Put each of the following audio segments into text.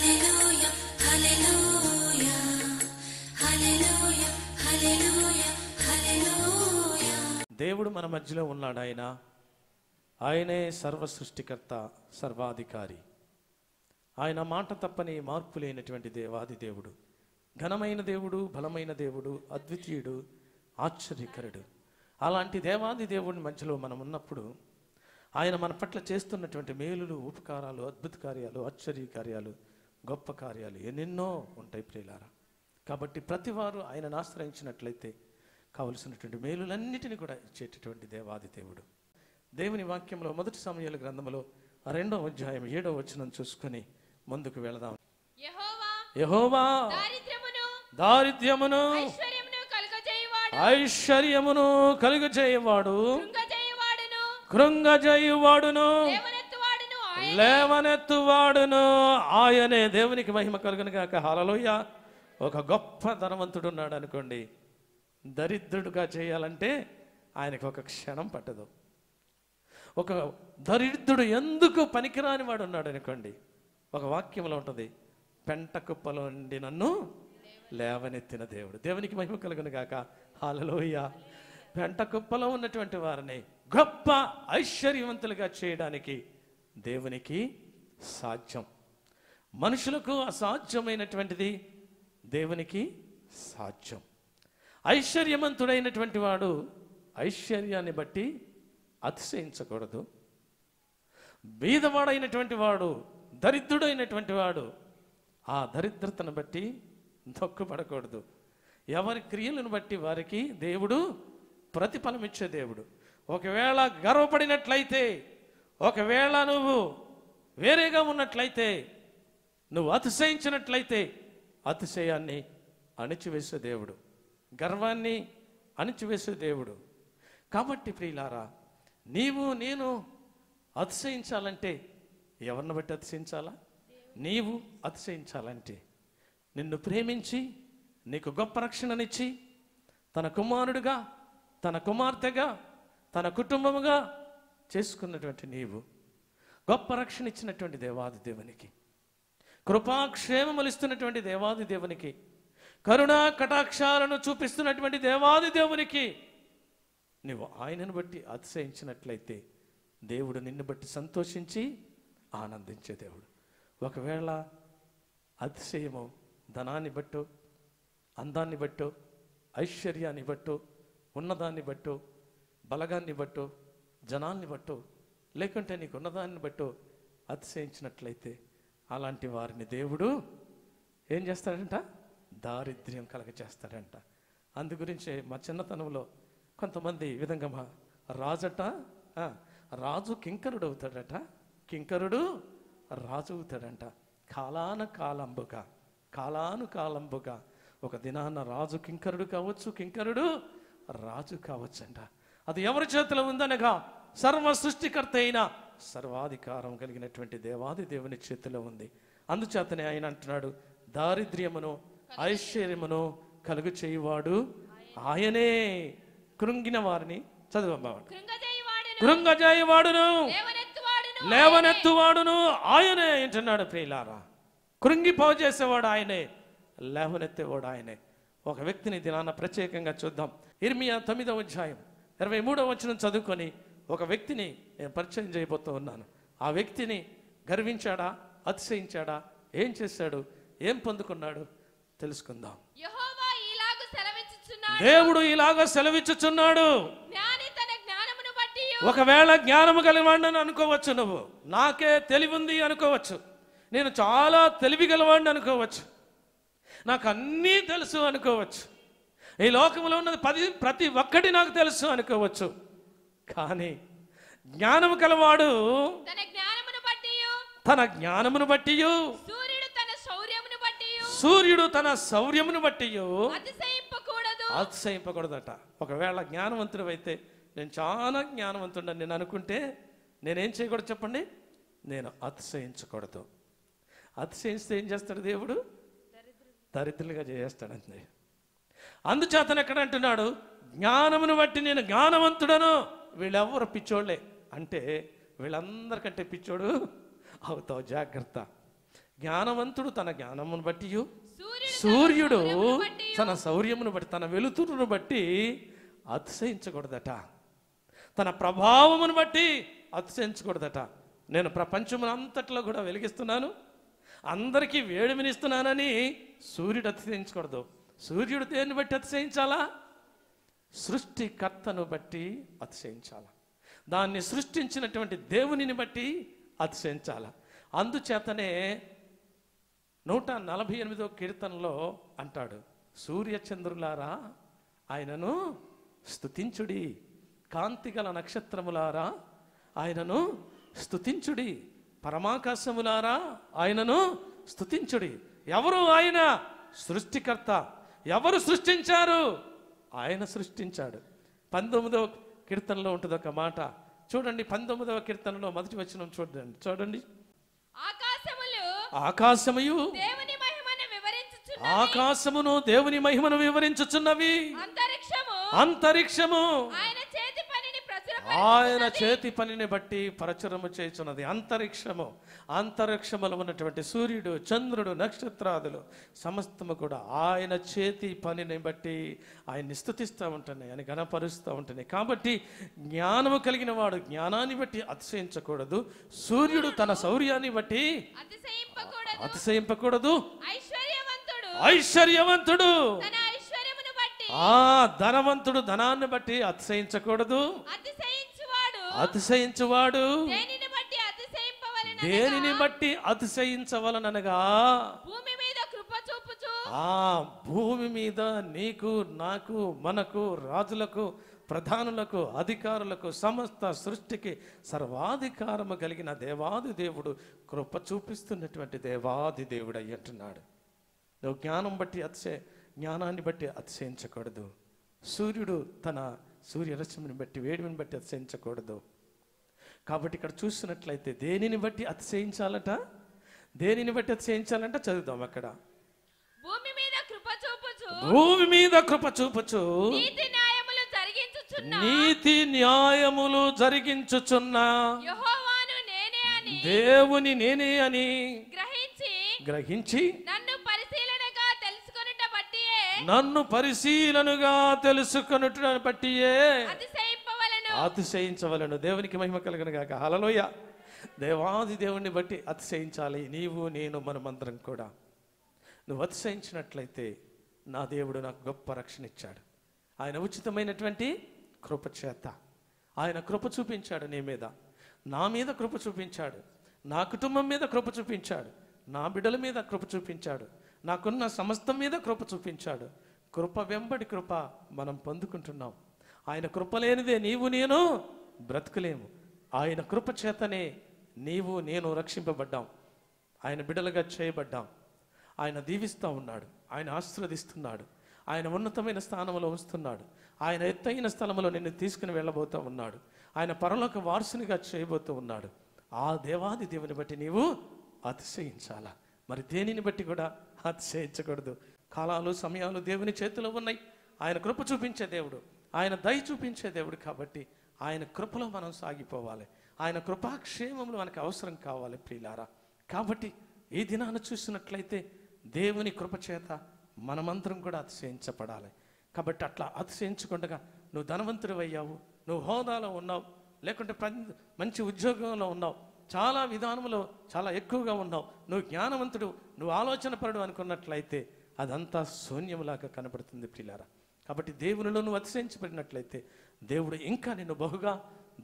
హల్లెలూయా హల్లెలూయా హల్లెలూయా హల్లెలూయా హల్లెలూయా. దేవుడు మన మధ్యలో ఉన్నాడు. ఆయనే సర్వ సృష్టికర్త, సర్వాధికారి. ఆయన మాట తప్పని మార్పు లేనటువంటి దేవాది దేవుడు, ఘనమైన దేవుడు, బలమైన దేవుడు, అద్వితీయుడు, ఆశ్చర్యకరుడు. అలాంటి దేవాది దేవుడి మధ్యలో మనం ఉన్నప్పుడు ఆయన మన పట్ల చేస్తున్నటువంటి మేలులు, ఉపకారాలు, అద్భుత కార్యాలు, ఆశ్చర్య కార్యాలు, గొప్ప కార్యాలు ఎన్నెన్నో ఉంటాయి ప్రియులారా. కాబట్టి ప్రతివారు ఆయనను ఆశ్రయించినట్లయితే కావలసినటువంటి మేలులన్నిటిని కూడా ఇచ్చేటటువంటి దేవాది దేవుడు. దేవుని వాక్యంలో మొదటి సమూయేలు గ్రంథంలో 2వ అధ్యాయం 7వ వచనం చూసుకొని ముందుకు వెళదాం. యెహోవా దారిద్ర్యమును ఐశ్వర్యమును కలుగజేయువాడు, కృంగజేయువాడును లేవనెత్తువాడును ఆయనే. దేవునికి మహిమ కలుగును గాక. హల్లెలూయా. ఒక గొప్ప ధనవంతుడు ఉన్నాడు అనుకోండి, దరిద్రుడుగా చేయాలంటే ఆయనకు ఒక క్షణం పట్టదు. ఒక దరిద్రుడు ఎందుకు పనికిరాని వాడు ఉన్నాడు అనుకోండి, ఒక వాక్యంలో ఉంటుంది, పెంట కుప్పలో నుండి నన్ను లేవనెత్తిన దేవుడు. దేవునికి మహిమ కలుగును గాక. హల్లెలూయా. పెంట కుప్పలో ఉన్నటువంటి వారిని గొప్ప ఐశ్వర్యవంతులుగా చేయడానికి దేవునికి సాధ్యం. మనుషులకు అసాధ్యమైనటువంటిది దేవునికి సాధ్యం. ఐశ్వర్యవంతుడైనటువంటి వాడు ఐశ్వర్యాన్ని బట్టి అతిశయించకూడదు. బీదవాడైనటువంటి వాడు, దరిద్రుడైనటువంటి వాడు ఆ దరిద్రతను బట్టి దొక్కుపడకూడదు. ఎవరి క్రియలను బట్టి వారికి దేవుడు ప్రతిఫలం ఇచ్చే దేవుడు. ఒకవేళ గర్వపడినట్లయితే, ఒకవేళ నువ్వు వేరేగా ఉన్నట్లయితే, నువ్వు అతిశయించినట్లయితే అతిశయాన్ని అణిచివేసే దేవుడు, గర్వాన్ని అణిచివేసే దేవుడు. కాబట్టి ప్రియులారా, నీవు నేను అతిశయించాలంటే ఎవరిని బట్టి అతిశయించాలా? నీవు అతిశయించాలంటే నిన్ను ప్రేమించి నీకు గొప్ప రక్షణనిచ్చి తన కుమారుడుగా, తన కుమార్తెగా, తన కుటుంబముగా చేసుకున్నటువంటి నీవు, గొప్ప రక్షణ ఇచ్చినటువంటి దేవాది దేవునికి, కృపాక్షేమములు ఇస్తున్నటువంటి దేవాది దేవునికి, కరుణా కటాక్షాలను చూపిస్తున్నటువంటి దేవాది దేవునికి నువ్వు ఆయనను బట్టి అతిశయించినట్లయితే దేవుడు నిన్ను బట్టి సంతోషించి ఆనందించే దేవుడు. ఒకవేళ అతిశయము ధనాన్ని బట్టో, అందాన్ని బట్టో, ఐశ్వర్యాన్ని బట్టో, ఉన్నదాన్ని బట్టో, బలగాన్ని బట్టో, జనాన్ని బట్టో, లేకుంటే నీకు ఉన్నదాన్ని బట్టో అతిశయించినట్లయితే అలాంటి వారిని దేవుడు ఏం చేస్తాడంట? దారిద్ర్యం కలగచేస్తాడంట. అందు గురించే మా చిన్నతనంలో కొంతమంది ఈ విధంగా మా రాజట రాజు కింకరుడు అవుతాడట, కింకరుడు రాజు అవుతాడంట. కాలానుకాలంబుగా ఒక దినాన రాజు కింకరుడు కావచ్చు, కింకరుడు రాజు కావచ్చు అంట. అది ఎవరి చేతిలో ఉందనగా సర్వ సృష్టికర్త అయిన సర్వాధికారం కలిగినటువంటి దేవాది దేవుని చేతిలో ఉంది. అందుచేతనే ఆయన అంటున్నాడు, దారిద్ర్యమును ఐశ్వర్యమును కలుగు చేయువాడు ఆయనే, కృంగిన వారిని చదువమ్మవాడు, కృంగజేయువాడును లేవనెత్తువాడును ఆయనే అంటున్నాడు. ప్రియులారా, కృంగిపోజేసేవాడు ఆయనే, లేవనెత్తేవాడు ఆయనే. ఒక వ్యక్తిని దినాన ప్రత్యేకంగా చూద్దాం. ఇర్మియా 9వ అధ్యాయం 23వ వచనం చదువుకొని ఒక వ్యక్తిని నేను పరిచయం చేయబోతూ ఉన్నాను. ఆ వ్యక్తిని గర్వించాడా, అతిశయించాడా, ఏం చేశాడు, ఏం పొందుకున్నాడు తెలుసుకుందాం. దేవుడు ఇలాగ సెలవిచ్చుచున్నాడు. ఒకవేళ జ్ఞానము గలవాడిని అనుకోవచ్చు, నువ్వు నాకే తెలివి ఉంది అనుకోవచ్చు, నేను చాలా తెలివి గలవాడిని అనుకోవచ్చు, నాకు అన్నీ తెలుసు అనుకోవచ్చు, ఈ లోకంలో ఉన్నది ప్రతి ఒక్కటి నాకు తెలుసు అనుకోవచ్చు. కానీ జ్ఞానము కలవాడు తన జ్ఞానమును బట్టి, సూర్యుడు తన శౌర్యమును బట్టి అతిశయింపకూడదట. ఒకవేళ జ్ఞానవంతుడు అయితే, నేను చాలా జ్ఞానవంతుడని నేను అనుకుంటే నేనేం చేయకూడదు చెప్పండి? నేను అతిశయించకూడదు. అతిశయిస్తే ఏం చేస్తాడు దేవుడు? దరిద్రులుగా చేస్తాడంతే. అందుచేతను ఎక్కడ అంటున్నాడు, జ్ఞానమును బట్టి నేను జ్ఞానవంతుడను. వీళ్ళెవ్వరు పిచ్చోళ్లే అంటే వీళ్ళందరికంటే పిచ్చోడు అవుతావు, జాగ్రత్త. జ్ఞానవంతుడు తన జ్ఞానమును బట్టి, సూర్యుడు తన శౌర్యమును బట్టి, తన వెలుతురును బట్టి అతిశయించకూడదట. తన ప్రభావమును బట్టి అతిశయించకూడదట. నేను ప్రపంచమును అంతట్లో కూడా వెలిగిస్తున్నాను, అందరికీ వేడిమినిస్తున్నానని సూర్యుడు అతిశయించకూడదు. సూర్యుడు దేన్ని బట్టి అతిశయించాలా? సృష్టికర్తను బట్టి అతిశయించాలా, దాన్ని సృష్టించినటువంటి దేవునిని బట్టి అతిశయించాలా. అందుచేతనే 148వ కీర్తనలో అంటాడు, సూర్యచంద్రులారా ఆయనను స్తుతించుడి, కాంతిగల నక్షత్రములారా ఆయనను స్తుతించుడి, పరమాకాశములారా ఆయనను స్తుతించుడి. ఎవరు ఆయన? సృష్టికర్త. ఎవరు సృష్టించారు? ఆయన సృష్టించాడు. 19వ కీర్తనలో ఉంటుంది ఒక మాట, చూడండి. 19వ కీర్తనలో మొదటి వచనం చూడండి. ఆకాశమును దేవుని మహిమను వివరించుచున్నవి, అంతరిక్షము ఆయన చేతి పనిని బట్టి ప్రచురము చేయుచున్నది. అంతరిక్షములో ఉన్నటువంటి సూర్యుడు, చంద్రుడు, నక్షత్రాదులు సమస్తము కూడా ఆయన చేతి పనిని బట్టి ఆయన్ని స్తుతిస్తూ ఉంటున్నాయి, ఆయన గణపరుస్తూ ఉంటున్నాయి. కాబట్టి జ్ఞానము కలిగిన వాడు జ్ఞానాన్ని బట్టి అతిశయించకూడదు, సూర్యుడు తన శౌర్యాన్ని బట్టి అతిశయింపకూడదు, ఐశ్వర్యవంతుడు ధనవంతుడు ధనాన్ని బట్టి అతిశయించకూడదు. అతిశయించువాడు దేనిని బట్టి అతిశయించవలనగా, భూమి మీద నీకు, నాకు, మనకు, రాజులకు, ప్రధానులకు, అధికారులకు, సమస్త సృష్టికి సర్వాధికారము కలిగిన దేవాది దేవుడు, కృప చూపిస్తున్నటువంటి దేవాది దేవుడు అయి అంటున్నాడు. నువ్వు జ్ఞానాన్ని బట్టి అతిశయించకూడదు. సూర్యుడు తన సూర్యరశ్మిని బట్టి, వేడిని బట్టి అతిశయించకూడదు. కాబట్టి ఇక్కడ చూసినట్లయితే దేనిని బట్టి అతిశయించాలంట? చదువుదాం అక్కడ. భూమి మీద కృప చూపుచు నీతి న్యాయములు జరిగించుచున్న దేవుని నేనే అని గ్రహించి నన్ను పరిశీలనగా తెలుసుకొనుట బట్టియే అతిశయించవలను. దేవునికి మహిమ కలుగును గాక. హల్లెలూయ. దేవాది దేవుణ్ణి బట్టి అతిశయించాలి. నీవు, నేను, మనమందరం కూడా. నువ్వు అతిశయించినట్లయితే నా దేవుడు నాకు గొప్ప రక్షణ ఇచ్చాడు. ఆయన ఉచితమైనటువంటి కృప చేత ఆయన కృప చూపించాడు. నీ మీద, నా మీద కృప చూపించాడు. నా కుటుంబం మీద కృప చూపించాడు. నా బిడ్డల మీద కృప చూపించాడు. నాకున్న సమస్తం మీద కృప చూపించాడు. కృప వెంబడి కృప మనం పొందుకుంటున్నాం. ఆయన కృప లేనిదే నీవు, నేను బ్రతకలేము. ఆయన కృప చేతనే నీవు, నేను రక్షింపబడ్డాం. ఆయన బిడ్డలుగా చేయబడ్డాం. ఆయన దీవిస్తూ ఉన్నాడు. ఆయన ఆశీర్వదిస్తున్నాడు. ఆయన ఉన్నతమైన స్థానంలో ఉంచుతున్నాడు. ఆయన ఎత్తైన స్థలంలో నిన్ను తీసుకుని వెళ్ళబోతూ ఉన్నాడు. ఆయన పరలోక వారసునిగా చేయబోతూ ఉన్నాడు. ఆ దేవాది దేవుని బట్టి నీవు అతిశయించాలా. మరి దేనిని బట్టి కూడా అతిశయించకూడదు. కాలాలు, సమయాలు దేవుని చేతిలో ఉన్నాయి. ఆయన కృప చూపించే దేవుడు, ఆయన దయ చూపించే దేవుడు. కాబట్టి ఆయన కృపలో మనం సాగిపోవాలి. ఆయన కృపాక్షేమములు మనకు అవసరం కావాలి ప్రియులారా. కాబట్టి ఈ దినాన్ని చూసినట్లయితే దేవుని కృప చేత మనమందరం కూడా అతిశయించబడాలి. కాబట్టి అట్లా అతిశయించకుండా నువ్వు ధనవంతుడు అయ్యావు, నువ్వు హోదాలో ఉన్నావు, లేకుంటే మంచి ఉద్యోగంలో ఉన్నావు, చాలా విధానంలో చాలా ఎక్కువగా ఉన్నావు, నువ్వు జ్ఞానవంతుడు, నువ్వు ఆలోచనపరుడు అనుకున్నట్లయితే అదంతా శూన్యములాగా కనబడుతుంది ప్రియులారా. కాబట్టి దేవునిలో నువ్వు అతిశయించబడినట్లయితే దేవుడు ఇంకా నిన్ను బహుగా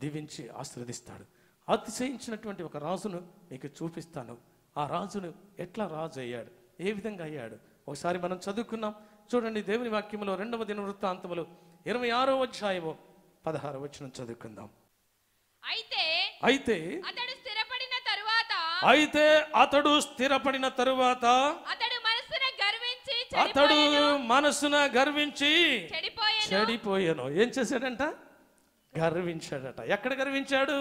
దీవించి ఆశీర్వదిస్తాడు. అతిశయించినటువంటి ఒక రాజును నీకు చూపిస్తాను. ఆ రాజును ఎట్లా రాజు అయ్యాడు, ఏ విధంగా అయ్యాడు ఒకసారి మనం చదువుకున్నాం. చూడండి, దేవుని వాక్యములో 2వ దినవృత్తాంతములు 26వ అధ్యాయము 16వ వచనం చదువుకుందాం. అయితే అతడు స్థిరపడిన తరువాత అతడు మనసున గర్వించి చెడిపోయాను. ఏం చేశాడంట? గర్వించాడట. ఎక్కడ గర్వించాడు?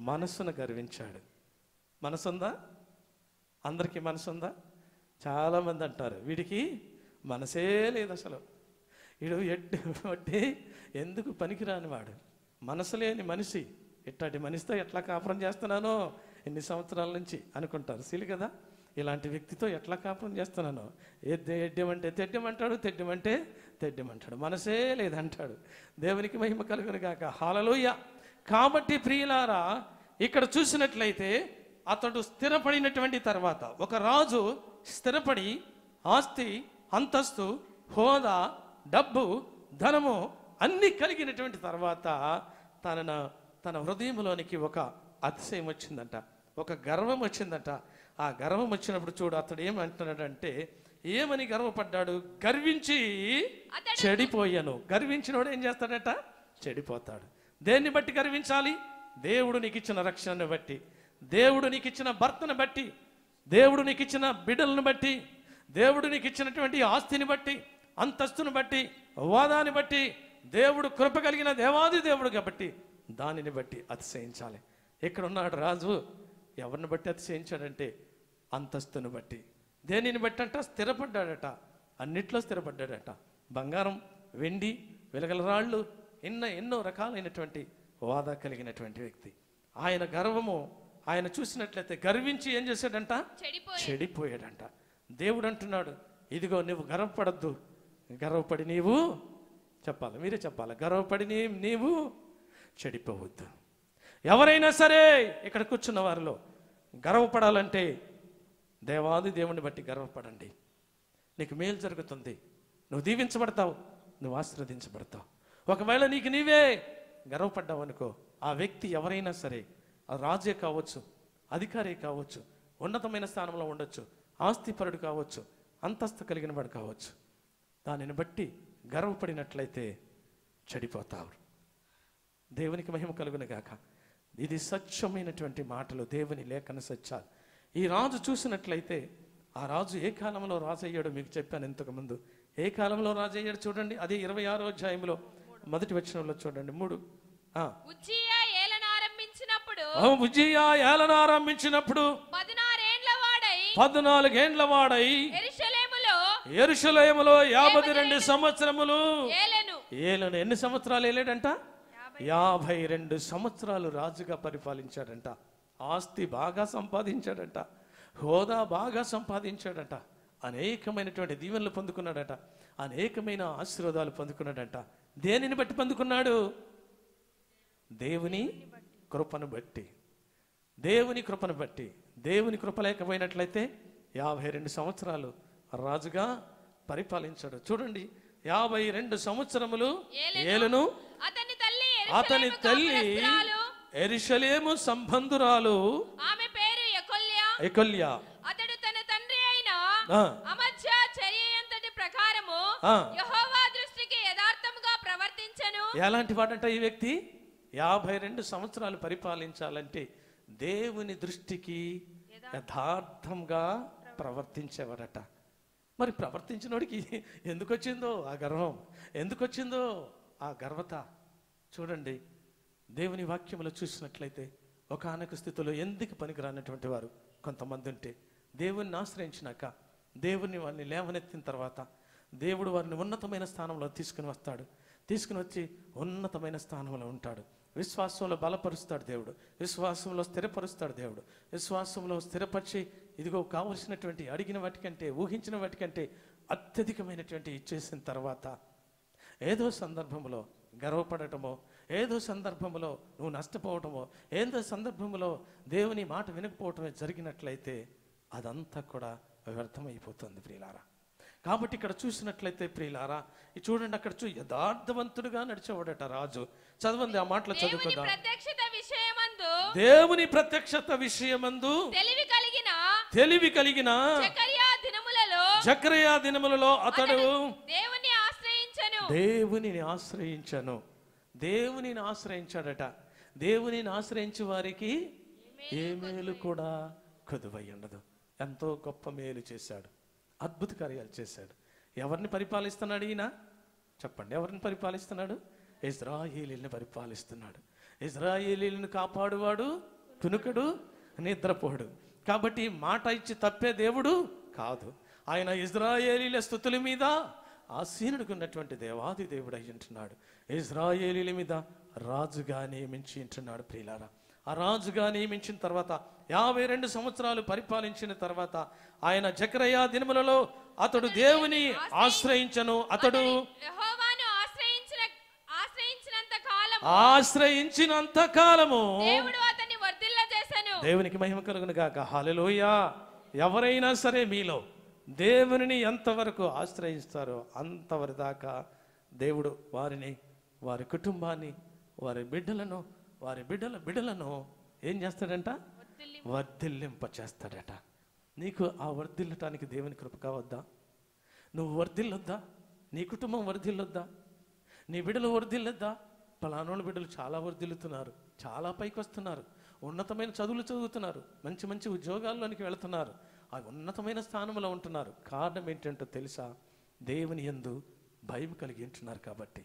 మనసున గర్వించాడు. మనసుందా? అందరికీ మనసుందా? చాలామంది అంటారు వీడికి మనసే లేదు, అసలు వీడు ఎట్టి ఎందుకు పనికిరాని వాడు, మనసు లేని మనిషి, ఇట్లాంటి మనిషితో ఎట్లా కాపురం చేస్తున్నానో ఎన్ని సంవత్సరాల నుంచి అనుకుంటారు. సిలి కదా. ఇలాంటి వ్యక్తితో ఎట్లా కాపురం చేస్తున్నాను? ఎడ్డమంటే తెడ్డమంటాడు, తెడ్డమంటే తెడ్డమంటాడు, మనసే లేదంటాడు. దేవునికి మహిమ కలుగును గాక. హల్లెలూయా. కాబట్టి ప్రియులారా, ఇక్కడ చూసినట్లయితే అతడు స్థిరపడినటువంటి తర్వాత, ఒక రాజు స్థిరపడి ఆస్తి, అంతస్తు, హోదా, డబ్బు, ధనము అన్నీ కలిగినటువంటి తర్వాత తన హృదయంలోనికి ఒక అతిశయం వచ్చిందంట, ఒక గర్వం వచ్చిందంట. ఆ గర్వం వచ్చినప్పుడు చూడు, అతడు ఏమంటున్నాడంటే, ఏమని గర్వపడ్డాడు? గర్వించి చెడిపోయాను. గర్వించినోడు ఏం చేస్తాడట? చెడిపోతాడు. దేన్ని బట్టి గర్వించాలి? దేవుడు నీకు ఇచ్చిన రక్షణను బట్టి, దేవుడు నీకు ఇచ్చిన భర్తను బట్టి, దేవుడు నీకు ఇచ్చిన బిడ్డలను బట్టి, దేవుడు నీకు ఇచ్చినటువంటి ఆస్తిని బట్టి, అంతస్తుని బట్టి, హోదాని బట్టి, దేవుడు కృప కలిగిన దేవాది దేవుడు కాబట్టి దానిని బట్టి అతిశయించాలి. ఇక్కడ ఉన్నాడు రాజు, ఎవరిని బట్టి అతిశయించాడంటే అంతస్తుని బట్టి. దేనిని బట్టి అంట? స్థిరపడ్డాడట, అన్నిట్లో స్థిరపడ్డాడట. బంగారం, వెండి, వెలగల రాళ్ళు, ఎన్నో రకాలైనటువంటి హోదా కలిగినటువంటి వ్యక్తి. ఆయన గర్వము, ఆయన చూసినట్లయితే గర్వించి ఏం చేశాడంట? చెడిపోయాడంట. దేవుడు అంటున్నాడు, ఇదిగో నువ్వు గర్వపడద్దు, గర్వపడి నీవు చెప్పాలి, మీరే చెప్పాలి, గర్వపడి నీవు చెడిపోవద్దు. ఎవరైనా సరే ఇక్కడ కూర్చున్న వారిలో గర్వపడాలంటే దేవాది దేవుని బట్టి గర్వపడండి. నీకు మేలు జరుగుతుంది, నువ్వు దీవించబడతావు, నువ్వు ఆశీర్వదించబడతావు. ఒకవేళ నీకు నీవే గర్వపడ్డావు అనుకో, ఆ వ్యక్తి ఎవరైనా సరే, ఆ రాజే కావచ్చు, అధికారి కావచ్చు, ఉన్నతమైన స్థానంలో ఉండొచ్చు, ఆస్తిపరుడు కావచ్చు, అంతస్తు కలిగిన వాడు కావచ్చు, దానిని బట్టి గర్వపడినట్లయితే చెడిపోతావు. దేవునికి మహిమ కలుగును గాక. ఇది సత్యమైనటువంటి మాటలు, దేవుని లేఖన సత్యాలు. ఈ రాజు చూసినట్లయితే, ఆ రాజు ఏ కాలంలో రాజు అయ్యాడో మీకు చెప్పాను ఇంతకుముందు. ఏ కాలంలో రాజు అయ్యాడు చూడండి, అదే 26వ అధ్యాయంలో మొదటి వచనంలో చూడండి. 3 ఉజ్జియా ఏలన ఆరంభించినప్పుడు 14 ఏండ్ల వాడై యెరూషలేములో 52 సంవత్సరములు ఏలను. ఎన్ని సంవత్సరాలు ఏలాడంట? 52 సంవత్సరాలు రాజుగా పరిపాలించాడంట. ఆస్తి బాగా సంపాదించాడంట, హోదా బాగా సంపాదించాడట, అనేకమైనటువంటి దీవెనలు పొందుకున్నాడట, అనేకమైన ఆశీర్వాదాలు పొందుకున్నాడట. దేనిని బట్టి పొందుకున్నాడు? దేవుని కృపను బట్టి. దేవుని కృపను బట్టి. దేవుని కృప లేకపోయినట్లయితే 52 సంవత్సరాలు రాజుగా పరిపాలించాడు. చూడండి, 52 సంవత్సరములు ఏలును. అతని తల్లి యెరూషలేము సంబంధురాలు, ఆమె పేరు యెకొల్యా. అతడు తన తండ్రి అయిన అమజ్యా చర్యంతటి ప్రకారము యెహోవా దృష్టికి యథార్థముగా ప్రవర్తించెను. ఎలాంటి వాడంట ఈ వ్యక్తి? 52 సంవత్సరాలు పరిపాలించాలంటే దేవుని దృష్టికి యథార్థంగా ప్రవర్తించేవాడట. మరి ప్రవర్తించినోడికి ఎందుకు వచ్చిందో ఆ గర్వం, ఎందుకు వచ్చిందో ఆ గర్వత? చూడండి, దేవుని వాక్యములో చూసినట్లయితే ఒకానొక స్థితిలో ఎందుకు పనికిరానటువంటి వారు కొంతమంది ఉంటే, దేవుణ్ణి ఆశ్రయించినాక, దేవుని వారిని లేవనెత్తిన తర్వాత దేవుడు వారిని ఉన్నతమైన స్థానంలో తీసుకుని వస్తాడు. తీసుకుని వచ్చి ఉన్నతమైన స్థానంలో ఉంటాడు. విశ్వాసంలో బలపరుస్తాడు దేవుడు, విశ్వాసంలో స్థిరపరుస్తాడు దేవుడు. విశ్వాసంలో స్థిరపరిచి ఇదిగో కావలసినటువంటి అడిగిన వాటికంటే, ఊహించిన వాటికంటే అత్యధికమైనటువంటి ఇచ్చేసిన తర్వాత ఏదో సందర్భంలో గర్వపడటమో, ఏదో సందర్భంలో నువ్వు నష్టపోవటమో, ఏదో సందర్భంలో దేవుని మాట వినకపోవటమే జరిగినట్లయితే అదంతా కూడా వ్యర్థమైపోతుంది ప్రియులారా. కాబట్టి ఇక్కడ చూసినట్లయితే ప్రియులారా, చూడండి, అక్కడ యథార్థవంతుడుగా నడిచేవాడట రాజు. చదవండి ఆ మాటలు చదువుకుందాం. దేవుని ప్రత్యక్షత విషయమందు తెలివి కలిగిన జకర్యా దినములలో అతడు దేవునిని ఆశ్రయించాడట. దేవునిని ఆశ్రయించే వారికి ఏ మేలు కూడా కొదువై ఉండదు. ఎంతో గొప్ప మేలు చేశాడు, అద్భుత కార్యాలు చేశాడు. ఎవరిని పరిపాలిస్తున్నాడు ఈయన? చెప్పండి, ఎవరిని పరిపాలిస్తున్నాడు? ఇశ్రాయేలీయులను పరిపాలిస్తున్నాడు. ఇశ్రాయేలీయులను కాపాడువాడు కునుకడు, నిద్రపోడు. కాబట్టి మాట ఇచ్చి తప్పే దేవుడు కాదు. ఆయన ఇశ్రాయేలీయుల స్తుతుల మీద ఆసీనుడికి ఉన్నటువంటి దేవాది దేవుడు అయి ఉంటున్నాడు. ఇశ్రాయేలీయుల మీద రాజుగా నియమించి ఉంటున్నాడు ప్రియులారా. ఆ రాజుగా నియమించిన తర్వాత 52 సంవత్సరాలు పరిపాలించిన తర్వాత ఆయన జకరయా దినములలో అతడు దేవుని ఆశ్రయించను. అతడు యెహోవాను ఆశ్రయించినంత కాలము దేవుడు అతన్ని వర్ధిల్లజేసెను. దేవునికి మహిమ కలుగును గాక. హల్లెలూయా. ఎవరైనా సరే మీలో దేవునిని ఎంతవరకు ఆశ్రయిస్తారో అంతవరకు దాకా దేవుడు వారిని, వారి కుటుంబాన్ని, వారి బిడ్డలను, వారి బిడ్డలను ఏం చేస్తాడంట? వర్ధిల్లింప చేస్తాడట. నీకు ఆ వర్ధిల్లటానికి దేవుని కృప కావద్దా? నువ్వు వర్ధిల్లొద్దా? నీ కుటుంబం వర్ధిల్లొద్దా? నీ బిడ్డలు వర్ధిల్లొద్దా? పలానోళ్ళ బిడ్డలు చాలా వర్ధిల్లుతున్నారు, చాలా పైకి వస్తున్నారు, ఉన్నతమైన చదువులు చదువుతున్నారు, మంచి మంచి ఉద్యోగాల్లోనికి వెళుతున్నారు, ఆ ఉన్నతమైన స్థానంలో ఉంటున్నారు. కారణం ఏంటంటో తెలుసా? దేవుని యందు భయం కలిగి ఉంటున్నారు కాబట్టి,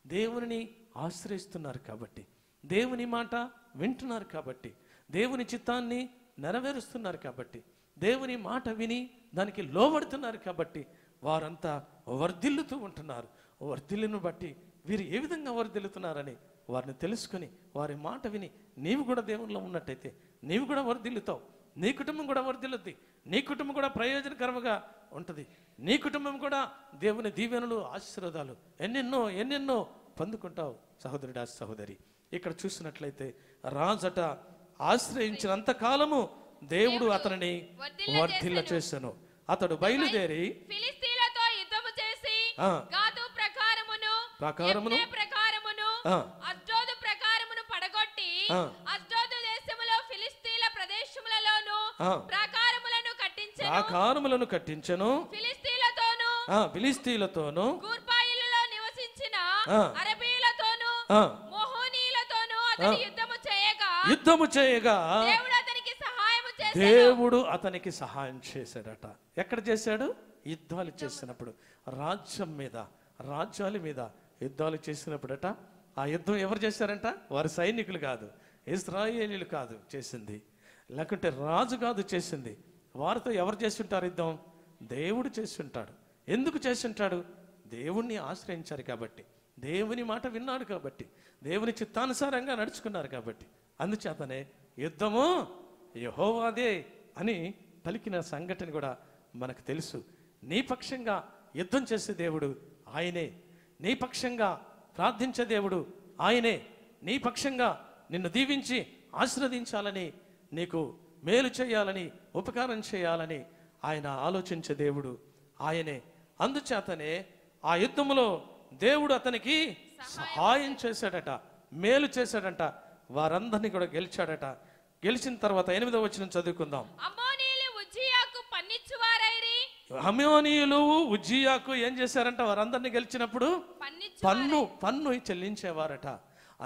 దేవుని ఆశ్రయిస్తున్నారు కాబట్టి, దేవుని మాట వింటున్నారు కాబట్టి, దేవుని చిత్తాన్ని నెరవేరుస్తున్నారు కాబట్టి, దేవుని మాట విని దానికి లోబడుతున్నారు కాబట్టి వారంతా వర్ధిల్లుతూ ఉంటున్నారు. వర్ధిల్లును బట్టి వీరు ఏ విధంగా వర్ధిల్లుతున్నారని వారిని తెలుసుకొని వారి మాట విని నీవు కూడా దేవునిలో ఉన్నట్టయితే నీవు కూడా వర్ధిల్లుతావు. నీ కుటుంబం కూడా వర్ధిల్లుద్ది. నీ కుటుంబం కూడా ప్రయోజనకరంగా ఉంటుంది. నీ కుటుంబం కూడా దేవుని దీవెనలు, ఆశీర్వాదాలు ఎన్నెన్నో పొందుకుంటావు సహోదరుడా, సహోదరి. ఇక్కడ చూసినట్లయితే రాజట ఆశ్రయించినంత కాలము దేవుడు అతనిని వర్ధిల్ల చేసెను. అతడు బయలుదేరి ఫిలిష్తీయులతో యుద్ధము చేసి గాతు ప్రకారమును అష్డోదు ప్రకారమును పడగొట్టి అష్డోదు దేశములో ఫిలిష్తీయుల ప్రదేశములలోను ప్రాకారములను కట్టించెను. ఫిలిష్తీయులతోను గూర్బాయిలలో నివసించిన అరబీయులతోను మోహనీయులతోను అతడు యుద్ధము చేయగా దేవుడు అతనికి సహాయం చేశాడట. ఎక్కడ చేశాడు? యుద్ధాలు చేసినప్పుడు, రాజ్యాల మీద యుద్ధాలు చేసినప్పుడట. ఆ యుద్ధం ఎవరు చేశారంట? వారి సైనికులు కాదు, ఇశ్రాయేలీయులు కాదు చేసింది, లేకుంటే రాజు కాదు చేసింది. వారితో ఎవరు చేస్తుంటారు యుద్ధం? దేవుడు చేస్తుంటాడు. ఎందుకు చేస్తుంటాడు? దేవుణ్ణి ఆశ్రయించారు కాబట్టి, దేవుని మాట విన్నాడు కాబట్టి, దేవుని చిత్తానుసారంగా నడుచుకున్నారు కాబట్టి. అందుచేతనే యుద్ధము యెహోవాదే అని పలికిన సంఘటన కూడా మనకు తెలుసు. నీ పక్షంగా యుద్ధం చేసే దేవుడు ఆయనే, నీ పక్షంగా ప్రార్థించే దేవుడు ఆయనే, నీ పక్షంగా నిన్ను దీవించి ఆశీర్వదించాలని, నీకు మేలు చేయాలని, ఉపకారం చేయాలని ఆయన ఆలోచించే దేవుడు ఆయనే. అందుచేతనే ఆ యుద్ధములో దేవుడు అతనికి సహాయం చేశాడట, మేలు చేశాడట, వారందరినీ కూడా గెలిచాడట. గెలిచిన తర్వాత 8వ వచనం చదువుకుందాం. అమ్మోనీయులు ఉజ్జియాకు ఏం చేశారంట? వారందరినీ గెలిచినప్పుడు పన్ను చెల్లించేవారట.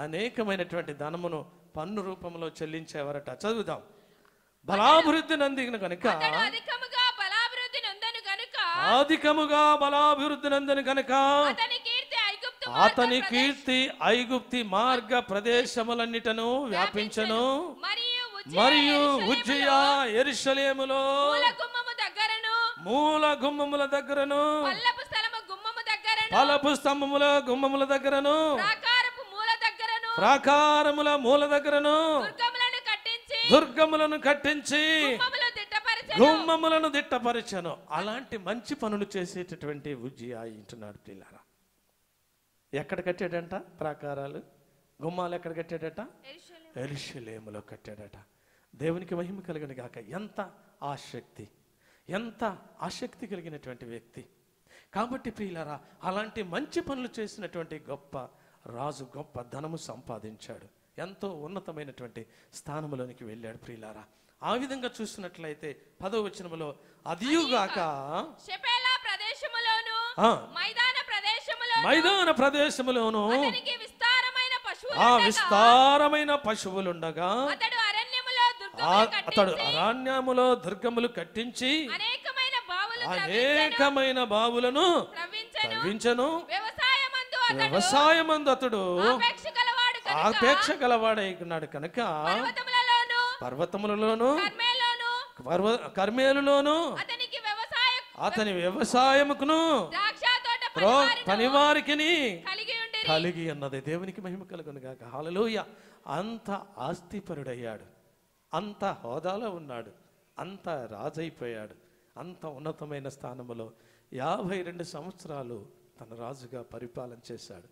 అనేకమైనటువంటి ధనమును పన్ను రూపంలో చెల్లించేవారట. చదువుదాం. బలాభివృద్ధి నందిన కనుక అధికముగా బలాభివృద్ధి నందిన కనుక అతని కీర్తి ఐగుప్తి మార్గ ప్రదేశములన్నిటను వ్యాపించను. మరియు ఉజ్జియా యెరూషలేములో మూల గుమ్మముల దగ్గరను పలపు స్తంభముల గుమ్మముల దగ్గరను ప్రాకారముల మూల దగ్గరను దుర్గములను కట్టించి గుమ్మములను దిట్టపరచను. అలాంటి మంచి పనులు చేసేటటువంటి ఉజ్జియా అంటున్నాడు పిల్లారా. ఎక్కడ కట్టాడంట? ప్రాకారాలు, గుమ్మాలు ఎక్కడ కట్టాడట? యెరూషలేములో కట్టాడట. దేవునికి మహిమ కలిగిన గాక. ఎంత ఆసక్తి కలిగినటువంటి వ్యక్తి కాబట్టి ప్రియులారా, అలాంటి మంచి పనులు చేసినటువంటి గొప్ప రాజు గొప్ప ధనము సంపాదించాడు, ఎంతో ఉన్నతమైనటువంటి స్థానంలోనికి వెళ్ళాడు ప్రియులారా. ఆ విధంగా చూసినట్లయితే 10వ వచనములో అదియుగాక మైదాన ప్రదేశములోను విస్తారమైన పశువులుండగా అతడు అరణ్యములో దుర్గములు కట్టించి అనేకమైన బావులను తవ్వించెను. వ్యవసాయమందు అతడు ఆపేక్ష గలవాడై ఉన్నాడు కనుక పర్వతములలోను కర్మేలులోను అతని వ్యవసాయముకును పనివారికి కలిగి ఉన్నది. దేవునికి మహిమ కలుగును గాక. హల్లెలూయా. అంత ఆస్తిపరుడయ్యాడు, అంత హోదాలో ఉన్నాడు, అంత రాజైపోయాడు, అంత ఉన్నతమైన స్థానంలో 52 సంవత్సరాలు తన రాజుగా పరిపాలన చేశాడు.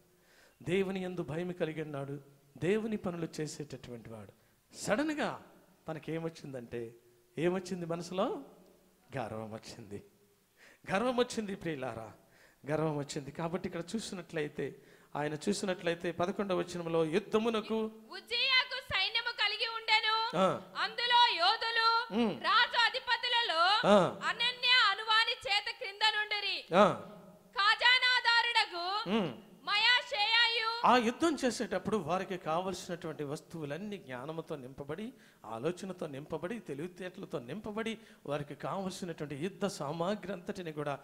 దేవుని యందు భయం కలిగి ఉన్నాడు, దేవుని పనులు చేసేటటువంటి వాడు. సడన్గా తనకేమొచ్చిందంటే, ఏమొచ్చింది మనసులో? గర్వం వచ్చింది. గర్వం వచ్చింది ప్రియులారా, గర్వం వచ్చింది. కాబట్టి ఇక్కడ చూసినట్లయితే, ఆయన చూసినట్లయితే 11వ వచనంలో, యుద్ధమునకు ఉజ్జియాకు సైన్యము కలిగి ఉండెను, అందులో యోధులు రాజు అధిపతులలో అనన్య అనువాని చేత క్రింద నుండిరి. ఖజానాదారుడగు మయాషేయాయు ఆ యుద్ధం చేసేటప్పుడు వారికి కావలసినటువంటి వస్తువులన్నీ జ్ఞానముతో నింపబడి, ఆలోచనతో నింపబడి, తెలివితేటలతో నింపబడి, వారికి కావలసినటువంటి యుద్ధ సామాగ్రి అంతటిని కూడా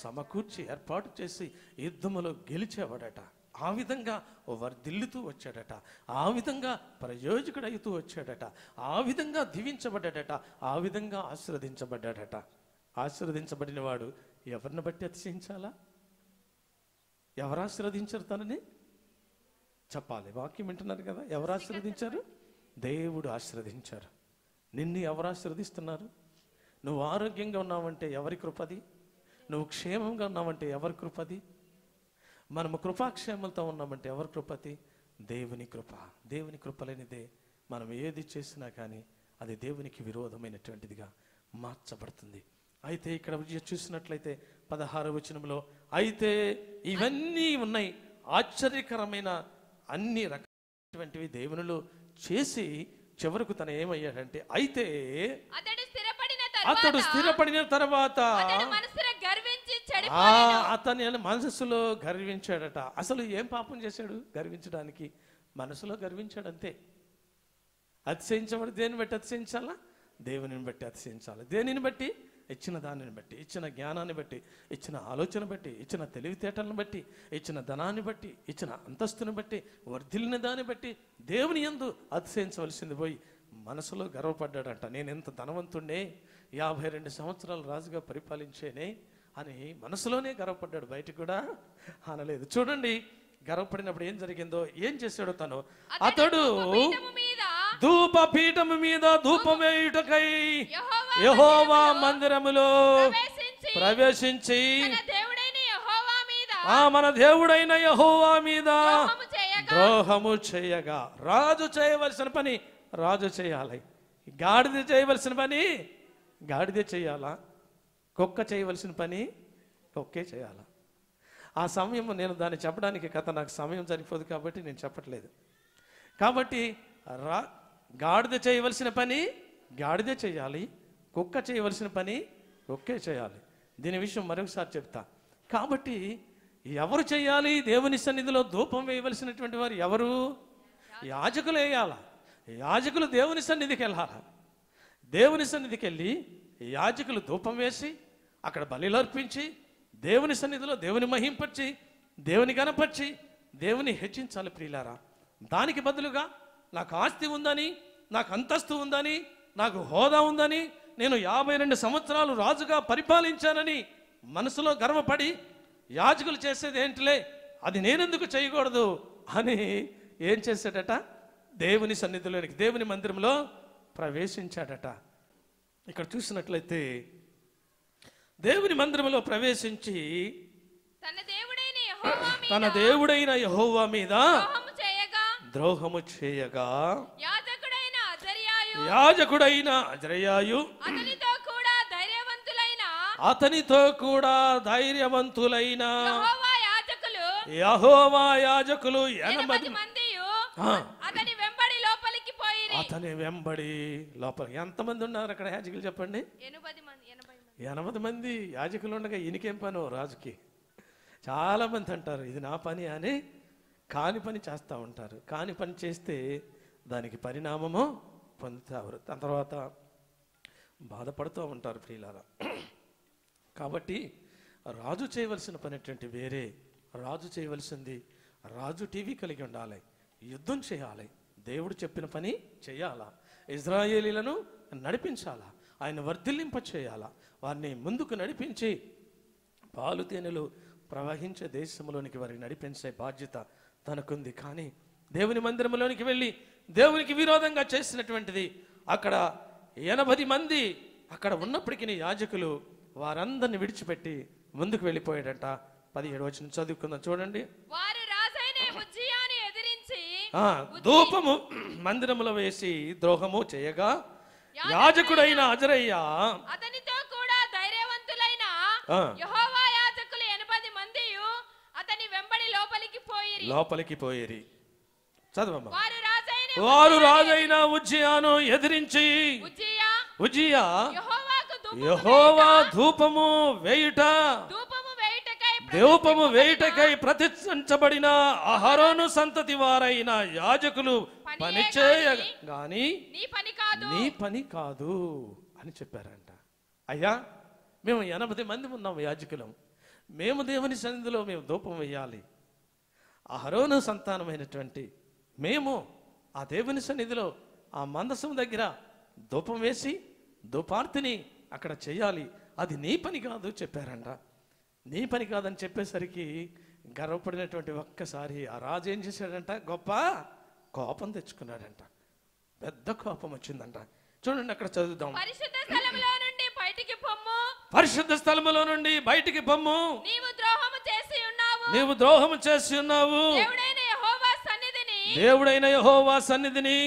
సమకూర్చి ఏర్పాటు చేసి యుద్ధములో గెలిచేవాడట. ఆ విధంగా వర్ధిల్లుతూ వచ్చాడట, ఆ విధంగా ప్రయోజకుడవుతూ వచ్చాడట, ఆ విధంగా దీవించబడ్డాడట, ఆ విధంగా ఆశీర్వదించబడ్డాడట. ఆశీర్వదించబడిన వాడు ఎవరిని బట్టి అతిశయించాలా? ఎవరు ఆశీర్వదించారు తనని? చెప్పాలి. వాక్యం వింటున్నారు కదా, ఎవరు ఆశీర్వదించారు? దేవుడు ఆశీర్వదించారు. నిన్ను ఎవరు ఆశీర్వదిస్తున్నారు? నువ్వు ఆరోగ్యంగా ఉన్నావంటే ఎవరి కృపది? నువ్వు క్షేమంగా ఉన్నావంటే ఎవరి కృపది? మనము కృపాక్షేమంతో ఉన్నామంటే ఎవరి కృపతి? దేవుని కృప. దేవుని కృప లేనిదే మనం ఏది చేసినా కానీ అది దేవునికి విరోధమైనటువంటిదిగా మార్చబడుతుంది. అయితే ఇక్కడ చూసినట్లయితే 16వ వచనంలో, అయితే ఇవన్నీ ఉన్నాయి, ఆశ్చర్యకరమైన అన్ని రకాలైనటువంటివి దేవునిలో చేసి చివరకు తను ఏమయ్యాడంటే, అయితే అతడు స్థిరపడిన తర్వాత అతని మనసులో గర్వించాడట. అసలు ఏం పాపం చేశాడు గర్వించడానికి? మనసులో గర్వించాడంతే. అతిశయించబడి దేన్ని బట్టి అతిశయించాలా? దేవునిని బట్టి అతిశయించాలి. దేనిని బట్టి? ఇచ్చిన దానిని బట్టి, ఇచ్చిన జ్ఞానాన్ని బట్టి, ఇచ్చిన ఆలోచన బట్టి, ఇచ్చిన తెలివితేటలను బట్టి, ఇచ్చిన ధనాన్ని బట్టి, ఇచ్చిన అంతస్తుని బట్టి, వర్ధిల్లిన దాన్ని బట్టి దేవుని యందు అతిశయించవలసింది పోయి మనసులో గర్వపడ్డాడంట. నేను ఎంత ధనవంతుణ్ణే, 52 సంవత్సరాలు రాజుగా పరిపాలించేనే అని మనసులోనే గర్వపడ్డాడు, బయటికి కూడా అనలేదు. చూడండి, గర్వపడినప్పుడు ఏం జరిగిందో, ఏం చేశాడో తను. అతడు ధూపపీఠము మీద ధూపం వేయుటకై యెహోవా మందిరములో ప్రవేశించి మన దేవుడైన యెహోవా మీద ద్రోహము చేయగా. రాజు చేయవలసిన పని రాజు చేయాలి, గాడిద చేయవలసిన పని గాడిదే చేయాలా, కుక్క చేయవలసిన పని కుక్కే చేయాలా. ఆ సమయం నేను దాన్ని చెప్పడానికి కథ, నాకు సమయం సరిపోదు కాబట్టి నేను చెప్పట్లేదు. కాబట్టి గాడిద చేయవలసిన పని గాడిదే చేయాలి, కుక్క చేయవలసిన పని కుక్కే చేయాలి. దీని విషయం మరొకసారి చెప్తా. కాబట్టి ఎవరు చేయాలి? దేవుని సన్నిధిలో ధూపం వేయవలసినటువంటి వారు ఎవరు? యాజకులు వేయాల. యాజకులు దేవుని సన్నిధికి వెళ్ళాలి. దేవుని సన్నిధికి వెళ్ళి యాజకులు ధూపం వేసి అక్కడ బలిలు అర్పించి దేవుని సన్నిధిలో దేవుని మహింపరిచి, దేవుని గణపరిచి, దేవుని హెచ్చించాలి ప్రియులారా. దానికి బదులుగా నాకు ఆస్తి ఉందని, నాకు అంతస్తు ఉందని, నాకు హోదా ఉందని, నేను 52 సంవత్సరాలు రాజుగా పరిపాలించానని మనసులో గర్వపడి యాజకులు చేసేది ఏంటిలే, అది నేనెందుకు చేయకూడదు అని ఏం చేశాడట? దేవుని సన్నిధిలోనికి, దేవుని మందిరంలో ప్రవేశించాడట. ఇక్కడ చూసినట్లయితే దేవుని మందిరంలో ప్రవేశించి తన దేవుడైన యెహోవా మీద ద్రోహము చేయగా యాజకుడైన అజర్యాయు అతనితో కూడా ధైర్యవంతులైన యెహోవా యాజకులు 80 మంది అతని వెంబడి లోపలికి. ఎంతమంది ఉన్నారు అక్కడ యాజకులు చెప్పండి? 80 మంది యాజకులు ఉండగా ఈయనకేం పను? రాజుకి చాలా మంది అంటారు ఇది నా పని అని, కాని పని చేస్తూ ఉంటారు. కాని పని చేస్తే దానికి పరిణామము పొందుతారు, దాని తర్వాత బాధపడుతూ ఉంటారు ప్రియులారా. కాబట్టి రాజు చేయవలసిన పని ఏంటంటే వేరే. రాజు చేయవలసింది, రాజు టీవీ కలిగి ఉండాలి, యుద్ధం చేయాలి, దేవుడు చెప్పిన పని చేయాలా, ఇజ్రాయేలీలను నడిపించాలా, ఆయన వర్ధిల్లింప చేయాలా, వారిని ముందుకు నడిపించి పాలు తేనెలు ప్రవహించే దేశంలోనికి వారిని నడిపించే బాధ్యత తనకుంది. కానీ దేవుని మందిరంలోనికి వెళ్ళి దేవునికి విరోధంగా చేసినటువంటిది అక్కడ 80 మంది అక్కడ ఉన్నప్పటికీ యాజకులు వారందరిని విడిచిపెట్టి ముందుకు వెళ్ళిపోయాడట. 17 వచనం చదువుకుందాం చూడండి. వారు రాజైన ఉజ్జియాను ఎదిరించి ధూపము మందిరములో వేసి ద్రోహము చేయగా యాజకుడైన అజరయ్య అతనితో కూడా ధైర్యవంతులైన యెహోవా యాజకులు 80 మందియు అతని వెంబడి లోపలికి పోయిరి. చదవమ్మా. వారు రాజైన ఉజ్జియాను ఎదిరించి ఉజ్జియా యెహోవా ధూపము వేయుటకై ప్రతిష్ఠించబడిన అహరోను సంతతి వారైన యాజకులు పని చేయగాని నీ పని కాదు అని చెప్పారంట. అయ్యా, మేము 80 మంది ఉన్నాం యాజకులం, మేము దేవుని సన్నిధిలో మేము ధూపం వేయాలి. అహరోను సంతానమైనటువంటి మేము ఆ దేవుని సన్నిధిలో ఆ మందసం దగ్గర ధూపం వేసి ధూపార్తిని అక్కడ చేయాలి, అది నీ పని కాదు చెప్పారంట. నీ పని కాదని చెప్పేసరికి గర్వపడినటువంటి ఒక్కసారి ఆ రాజు ఏం చేశాడంట, గొప్ప కోపం తెచ్చుకున్నాడంట. పెద్ద కోపం వచ్చిందంట. చూడండి అక్కడ చదువుదాం. పరిశుద్ధ స్థలములో నుండి బయటికి పొమ్ము, నీవు ద్రోహము చేసి ఉన్నావు, దేవుడైన యెహోవా సన్నిధిని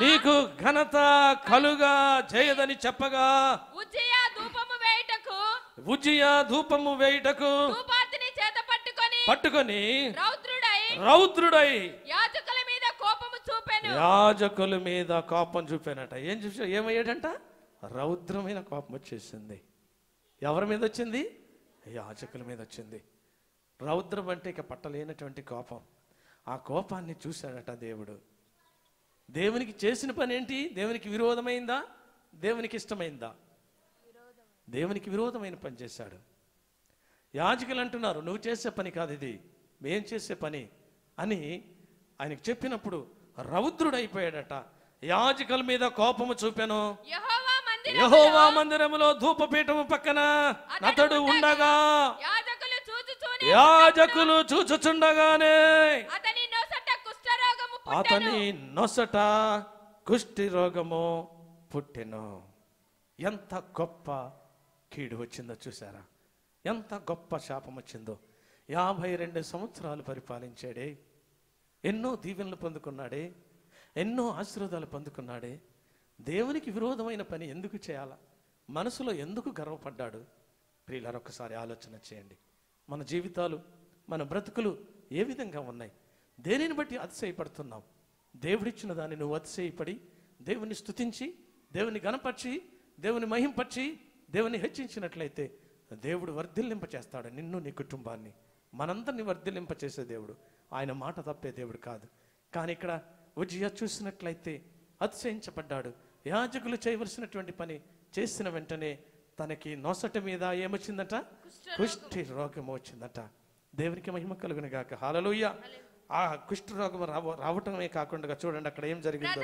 నీకు ఘనత కలుగా చేయదని చెప్పగా ఉజ్జియా ధూపము వేయుటకు పట్టుకొని రౌద్రుడై యాజకుల మీద కోపం చూపానట. ఏం చూసా, ఏమయ్యాడంట, రౌద్రమైన కోపం వచ్చేసింది. ఎవరి మీద వచ్చింది? యాజకుల మీద వచ్చింది. రౌద్రం అంటే ఇక పట్టలేనటువంటి కోపం. ఆ కోపాన్ని చూశాడట దేవుడు. దేవునికి చేసిన పని ఏంటి? దేవునికి విరోధమైందా? దేవునికి ఇష్టమైందా? దేవునికి విరోధమైన పని చేశాడు. యాజకులు అంటున్నారు, నువ్వు చేసే పని కాదు ఇది, మేం చేసే పని అని ఆయనకు చెప్పినప్పుడు రౌద్రుడైపోయాడట. యాజకుల మీద కోపము చూపాను. యెహోవా మందిరములో ధూపపీఠము పక్కన అతడు ఉండగా యాజకులు చూచుచుండగానే అతని నొసట కుష్టి రోగము పుట్టెను. ఎంత గొప్ప కీడు వచ్చిందో చూసారా? ఎంత గొప్ప శాపం వచ్చిందో. 52 సంవత్సరాలు పరిపాలించాడే, ఎన్నో దీవెనలు పొందుకున్నాడే, ఎన్నో ఆశీర్వాదాలు పొందుకున్నాడే. దేవునికి విరోధమైన పని ఎందుకు చేయాలా? మనసులో ఎందుకు గర్వపడ్డాడు? ప్రియులారా, ఒక్కసారి ఆలోచన చేయండి. మన జీవితాలు, మన బ్రతుకులు ఏ విధంగా ఉన్నాయి? దేనిని బట్టి అతిశయపడుతున్నాం? దేవుడిచ్చిన దాన్ని నువ్వు అతిశయపడి దేవుని స్తుతించి, దేవుని గణపరిచి, దేవుని మహింపరిచి, దేవుని హెచ్చించినట్లయితే దేవుడు వర్ధిల్లింప చేస్తాడు నిన్ను, నీ కుటుంబాన్ని, మనందరినీ వర్ధిల్లింప చేసే దేవుడు. ఆయన మాట తప్పే దేవుడు కాదు. కానీ ఇక్కడ ఉజ్జియా చూసినట్లయితే అతిశయించబడ్డాడు. యాజకులు చేయవలసినటువంటి పని చేసిన వెంటనే తనకి నొసట మీద ఏమొచ్చిందట? కుష్టి రోగం వచ్చిందట. దేవునికి మహిమ కలుగును గాక. హల్లెలూయా. ఆ కుష్టి రోగం రావటమే కాకుండా చూడండి అక్కడ ఏం జరిగిందో.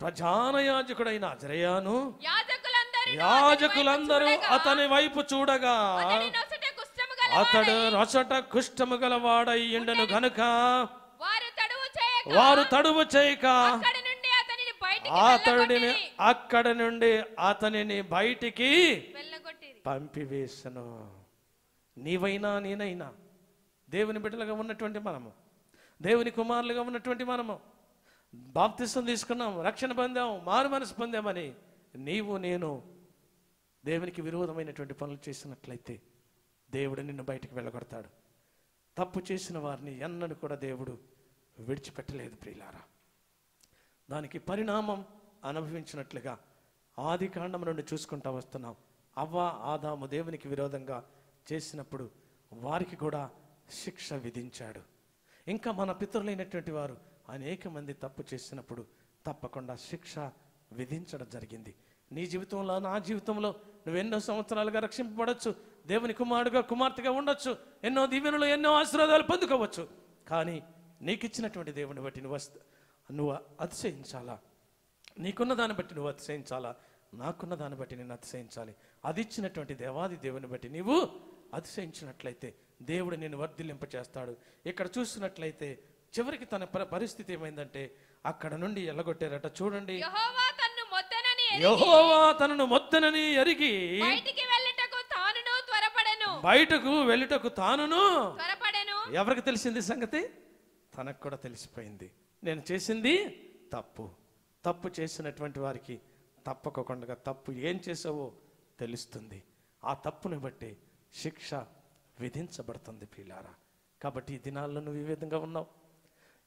ప్రధాన యాజకుడైన అజరయాను యాజకులందరూ అతని వైపు చూడగా అతడు రొసట కుష్ఠము గలవాడయ్యుండెను గనుక వారు తడువు చేయక అక్కడ నుండి అతనిని బయటికి పంపివేసను. నీవైనా నేనైనా దేవుని బిడ్డలుగా ఉన్నటువంటి మనము, దేవుని కుమారులుగా ఉన్నటువంటి మనము, బాప్తిసం తీసుకున్నాం, రక్షణ పొందాం, మారు మనసు పొందామని నీవు నేను దేవునికి విరోధమైనటువంటి పనులు చేసినట్లయితే దేవుడు నిన్ను బయటికి వెళ్ళగొడతాడు. తప్పు చేసిన వారిని ఎన్నడూ కూడా దేవుడు విడిచిపెట్టలేదు ప్రియులారా. దానికి పరిణామం అనుభవించినట్లుగా ఆది కాండం నుండి చూసుకుంటా వస్తున్నాం. అవ్వ ఆదాము దేవునికి విరోధంగా చేసినప్పుడు వారికి కూడా శిక్ష విధించాడు. ఇంకా మన పితరులైనటువంటి వారు అనేక మంది తప్పు చేసినప్పుడు తప్పకుండా శిక్ష విధించడం జరిగింది. నీ జీవితంలో, నా జీవితంలో నువ్వెన్నో సంవత్సరాలుగా రక్షింపబడచ్చు, దేవుని కుమారుడుగా కుమార్తెగా ఉండొచ్చు, ఎన్నో దీవెనలు, ఎన్నో ఆశీర్వాదాలు పొందుకోవచ్చు. కానీ నీకు ఇచ్చినటువంటి దేవుని బట్టి నువ్వు అతిశయించాలా? నీకున్న దాన్ని బట్టి నువ్వు అతిశయించాలా? నాకున్న దాన్ని బట్టి నేను అతిశయించాలి. అది ఇచ్చినటువంటి దేవాది దేవుని బట్టి నీవు అతిశయించినట్లయితే దేవుడు నిన్ను వర్ధిల్లింప చేస్తాడు. ఇక్కడ చూసినట్లయితే చివరికి తన పరిస్థితి ఏమైందంటే అక్కడ నుండి ఎల్లగొట్టారట. చూడండి, యెహోవా తన్ను మొద్దనని ఎరిగి యెహోవా తనను మొద్దనని ఎరిగి బయటికి వెళ్ళుటకు తానును త్వరపడెను. బయటకు వెళ్ళుటకు తానును త్వరపడెను. ఎవరికి తెలిసింది సంగతి? తనకు కూడా తెలిసిపోయింది. నేను చేసింది తప్పు. తప్పు చేసినటువంటి వారికి తప్పకుండా తప్పు ఏం చేసావో తెలుస్తుంది. ఆ తప్పుని బట్టి శిక్ష విధించబడుతుంది ప్రియులారా. కాబట్టి ఈ దినాల్లో నువ్వు ఏ విధంగా ఉన్నావు?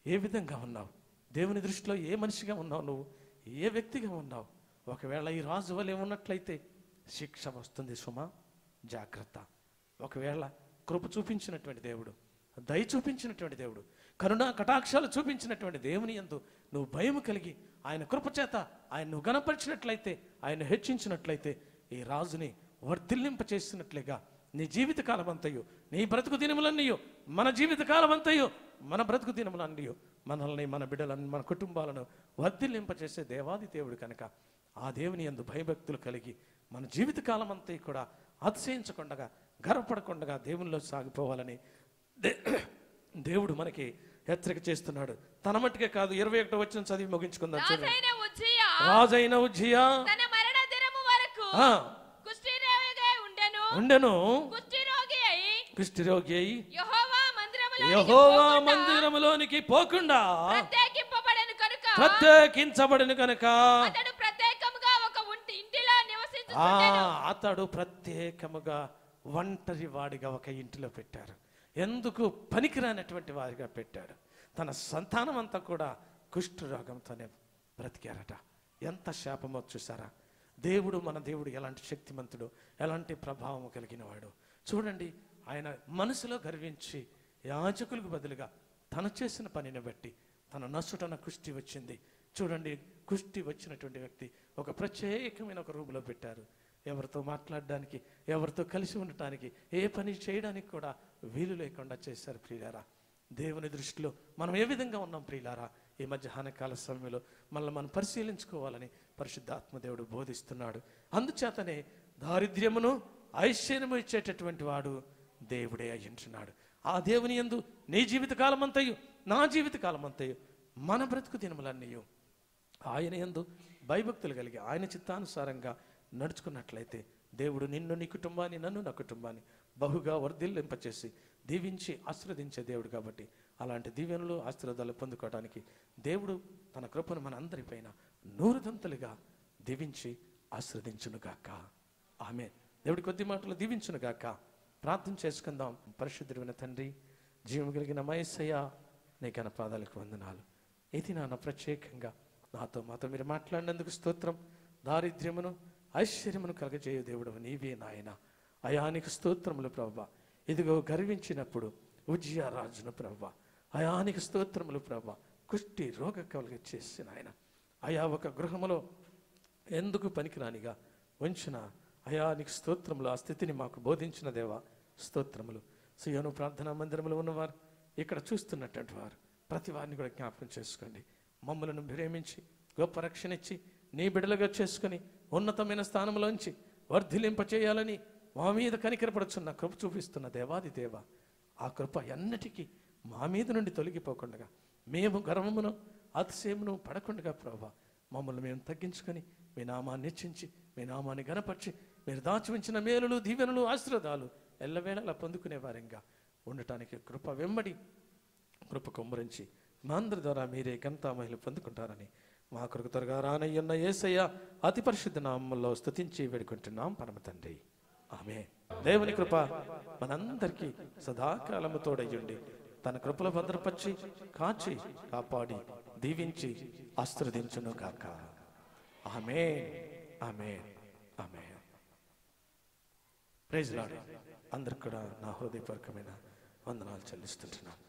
ఏ విధంగా ఉన్నావు? దేవుని దృష్టిలో ఏ మనిషిగా ఉన్నావు? నువ్వు ఏ వ్యక్తిగా ఉన్నావు? ఒకవేళ ఈ రాజు వలె ఉన్నట్లయితే శిక్ష వస్తుంది సుమా, జాగ్రత్త. ఒకవేళ కృప చూపించినటువంటి దేవుడు, దయ చూపించినటువంటి దేవుడు, కరుణా కటాక్షాలు చూపించినటువంటి దేవుని యందు నువ్వు భయం కలిగి ఆయన కృపచేత ఆయన నువ్వు గణపరిచినట్లయితే, ఆయన హెచ్చించినట్లయితే ఈ రాజుని వర్ధిల్లింప చేసినట్లుగా నీ జీవితకాలం అంతయు, నీ బ్రతుకు దినములన్నయో, మన జీవితకాలం అంతయు, మన బ్రతుకు దినములన్నయో మనల్ని, మన బిడ్డలను, మన కుటుంబాలను వర్ధిల్లింప చేసే దేవాది దేవుడు కనుక ఆ దేవుని యందు భయభక్తులు కలిగి మన జీవితకాలం అంతా కూడా అతిశయించకుండా, గర్వపడకుండా దేవునిలో సాగిపోవాలని దేవుడు మనకి హెచ్చరిక చేస్తున్నాడు. తన మట్టుకే కాదు, 21వ వచనం చదివి ముగించుకుందాం. రాజైన ఉజ్జియా తన మరణ దినము వరకు ఉండెను, కుష్ఠరోగి అయి యెహోవా మందిరములోనికి పోకుండా ప్రత్యేకించబడెను కనుక అతడు ప్రత్యేకముగా ఒంటరి వాడిగా ఒక ఇంటిలో పెట్టారు. ఎందుకు? పనికిరానటువంటి వారిగా పెట్టాడు. తన సంతానం అంతా కూడా కుష్ఠరోగంతోనే బ్రతికారట. ఎంత శాపమో చూసారా? దేవుడు, మన దేవుడు ఎలాంటి శక్తిమంతుడు, ఎలాంటి ప్రభావం కలిగిన వాడు. చూడండి, ఆయన మనసులో గర్వించి యాజకులకు బదులుగా తను చేసిన పనిని బట్టి తన నసుటన కుష్టి వచ్చింది. చూడండి, కుష్టి వచ్చినటువంటి వ్యక్తి ఒక ప్రత్యేకమైన ఒక రూమ్లో పెట్టారు. ఎవరితో మాట్లాడడానికి, ఎవరితో కలిసి ఉండటానికి, ఏ పని చేయడానికి కూడా వీలు లేకుండా చేశారు. ప్రియులారా, దేవుని దృష్టిలో మనం ఏ విధంగా ఉన్నాం ప్రియులారా? ఈ మధ్యాహ్న కాల సమయంలో మనల్ని మనం పరిశీలించుకోవాలని పరిశుద్ధాత్మదేవుడు బోధిస్తున్నాడు. అందుచేతనే దారిద్ర్యమును ఐశ్వర్యము ఇచ్చేటటువంటి వాడు దేవుడే అయ్యుంటున్నాడు. ఆ దేవుని యందు నీ జీవితకాలం అంతయు, నా జీవితకాలం అంతయు, మన బ్రతుకు దినములన్నయు ఆయన యందు భయభక్తులు కలిగి ఆయన చిత్తానుసారంగా నడుచుకున్నట్లయితే దేవుడు నిన్ను, నీ కుటుంబాన్ని, నన్ను, నా కుటుంబాన్ని బహుగా వర్ధిల్లింపచేసి దీవించి ఆశీర్వదించే దేవుడు. కాబట్టి అలాంటి దీవెనలు, ఆశీర్వాదాలు పొందుకోవడానికి దేవుడు తన కృపను మన అందరిపైన నూరుదంతలుగా దీవించి ఆశీర్వదించునుగాక. ఆమేన్. దేవుడి కొద్ది మాటలు దీవించునుగాక. ప్రార్థన చేసుకుందాం. పరిశుద్ధుడైన తండ్రి, జీవం కలిగిన యేసయ్యా, నీ ఘన పాదాలకు వందనాలు. ఇది నాన్న ప్రత్యేకంగా మాతో మీరు మాట్లాడినందుకు స్తోత్రం. దారిద్ర్యమును ఐశ్వర్యమును కలగజేయ దేవుడు నీవే నాయన. అయానికి స్తోత్రములు ప్రభువా. ఇదిగో గర్వించినప్పుడు ఉజ్జియా రాజును ప్రభువా, అయానికి స్తోత్రములు ప్రభువా, కుష్టి రోగ కలుగ చేసిన ఆయన అయా ఒక గృహములో ఎందుకు పనికిరానిగా ఉంచిన అయానికి స్తోత్రములు. ఆ స్థితిని మాకు బోధించిన దేవా స్తోత్రములు. సియోను ప్రార్థనా మందిరములు ఉన్నవారు, ఇక్కడ చూస్తున్నటువంటి వారు ప్రతి వారిని కూడా జ్ఞాపకం చేసుకోండి. మమ్మలను ప్రేమించి గొప్ప రక్షణ ఇచ్చి నీ బిడ్డలుగా చేసుకుని ఉన్నతమైన స్థానంలోంచి వర్ధిలింప చేయాలని మా మీద కనికరపడుచున్న కృప చూపిస్తున్న దేవాది దేవ, ఆ కృప ఎన్నటికీ మా మీద నుండి తొలగిపోకుండా, మేము గర్వమును అతిశయమును పడకుండా ప్రభా మమ్మల్ని మేము తగ్గించుకొని మీ నామాన్ని హెచ్చించి, మీ నామాన్ని గణపరిచి, మీరు దాచి ఉంచిన మేలులు, దీవెనలు, ఆశీర్వాదాలు ఎల్లవేళలా పొందుకునే వారంగా ఉండటానికి కృప వెంబడి కృప కుమ్మరించి మా అందరి ద్వారా మీరే ఘనతా మహిళలు పొందుకుంటారని మా కొరకు త్వరగా రానయ్యున్న యేసయ్య అతి పరిశుద్ధ నామంలో స్తుతించి వేడుకుంటున్నాం పరమ తండ్రి. ఆమేన్. దేవుని కృప మనందరికీ సదాకాలము తోడయ్యుండి తన కృపలో భద్రపరిచి కాచి కాపాడి దీవించి ఆశీర్వదించును గాక. Amen, amen, amen. Praise Lord. అందరికి కూడా నా హృదయపూర్వకమైన వందనాలు చెల్లిస్తుంటున్నాను.